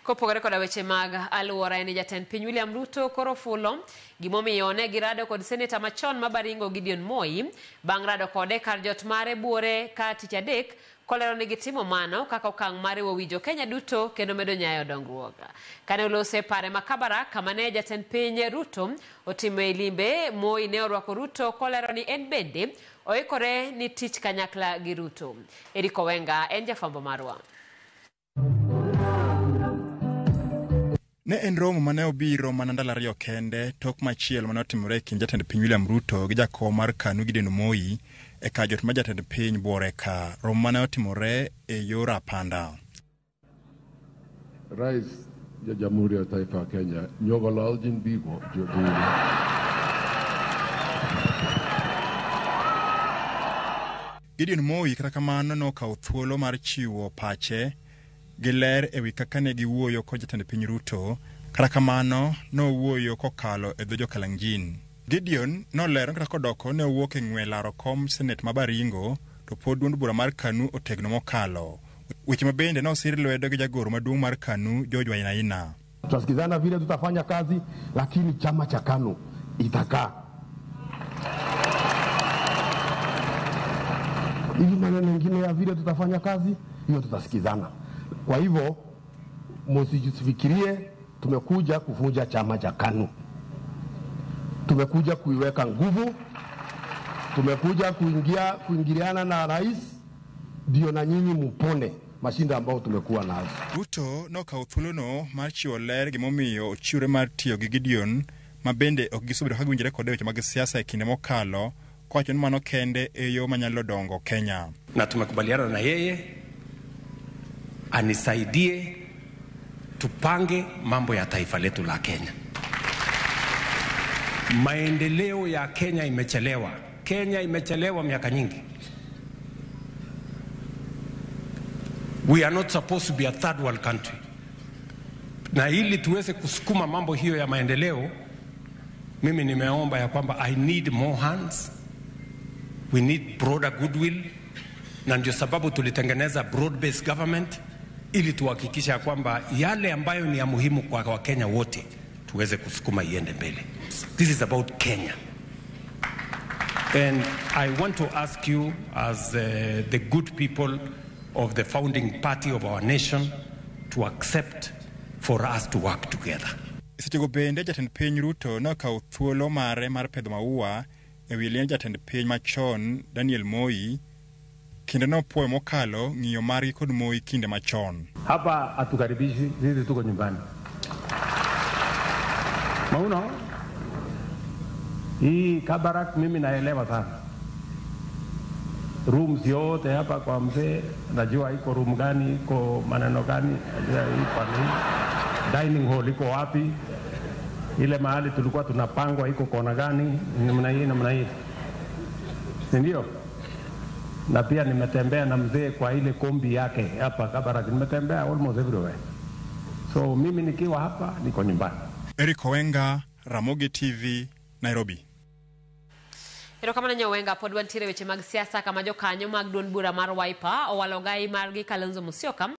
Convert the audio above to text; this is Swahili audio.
Kopogore koda weche mag aluora ni jatend piny William Ruto koro fulo gimomiyo ne girado kod seneta machon ma Baringo Gideon Moi bang' rado kode kar jot mare buore ka tich adek kolero ni gitimo mano kaka okang' mare winjo Kenya duto kendo medo nyayo dongruok. Kane olose pare makabara kamane jatend piny Ruto otimo limbe, Moi ne orwako Ruto kolero ni en bende oikore ni tich kanyakla gi Ruto. Eric Owenga en jafambo marwa. Ne en romo mane obiro mana ndalo ariyo kende tok machielo mane otimore kind jatend piny William Ruto gi jakom mar KANU Gideon Moi e kar jot ma jatend piny buore ka. Romo mane otimore e yor apanda. Rais ya Jamhuri ya Taifa ya Kenya nyogololjin bigo jodhuru. Gideon Moi kata kamano nokawo thuolo mar chiwo pache giler ewi kaka ne giwuoyo kod jatend piny Ruto, kata kamano nowuoyo kokalo e dho Kalenjin. Gideon nolero kata kodoko ne owuok e ng'we laro kom senet ma Baringo to pod duond bura mar KANU otegno mokalo. Weche mabende nosir lwedo gi jagoro maduong' mar KANU George Wainaina. Tutasikizana vile tutafanya kazi, lakini chama cha KANU itakaa. Ili maneno mengine ya vile tutafanya kazi, hiyo tutasikizana. Kwa hivyo msijifikirie tumekuja kuvunja chama cha KANU. Tumekuja kuiweka nguvu, tumekuja kuingiliana na rais ndio na nyinyi mpone mashinda ambao tumekuwa nazo. Ruto nokawo thuolono mar chiwo ler gimomiyo ochiwre mar tiyo gi Gideon mabende ok gisubedo ka giwinjore kode weche mag siasa e kinde mokalo, kwacho ni mano kende e yo manyalo dongo Kenya. Na tumekubaliana na yeye anisaidie tupange mambo ya taifa letu la Kenya. Maendeleo ya Kenya imechelewa. Kenya imechelewa miaka nyingi. We are not supposed to be a third world country. Na ili tuweze kusukuma mambo hiyo ya maendeleo, mimi nimeomba ya kwamba I need more hands. We need broader goodwill. Na ndio sababu tulitengeneza broad-based government ili tuhakikisha kwamba yale ambayo ni ya muhimu kwa Wakenya wote tuweze kusukuma iende mbele. This is about Kenya. And I want to ask you as the good people of the founding party of our nation to accept for us to work together. Sechego bende jatend piny Ruto nokawo thuolo mare mar pedho maua e wi liend jatend piny machon Daniel Moi kinde nopuoyo mokalo ng'iyo margi kod Moi kinde machon. Hapa hatukaribishi, sisi tuko nyumbani. Mauna hii Kabarak mimi naelewa sana. Rooms yote hapa kwa mzee najua iko room gani, iko maneno gani, iko nini. Dining hall iko wapi? Ile mahali tulikuwa tunapangwa iko kona gani? Namna hii. Ndio. Na pia nimetembea na mzee kwa ile kombi yake hapa Kabarak, nimetembea almost everywhere. So mimi nikiwa hapa niko nyumbani. Eric Owenga, Ramogi TV, Nairobi. Erokamano Nyawenga pod wantiere weche mag siasa kama jokanyo mag duond bura mar Wiper owalo gai margi Kalonzo Musyoka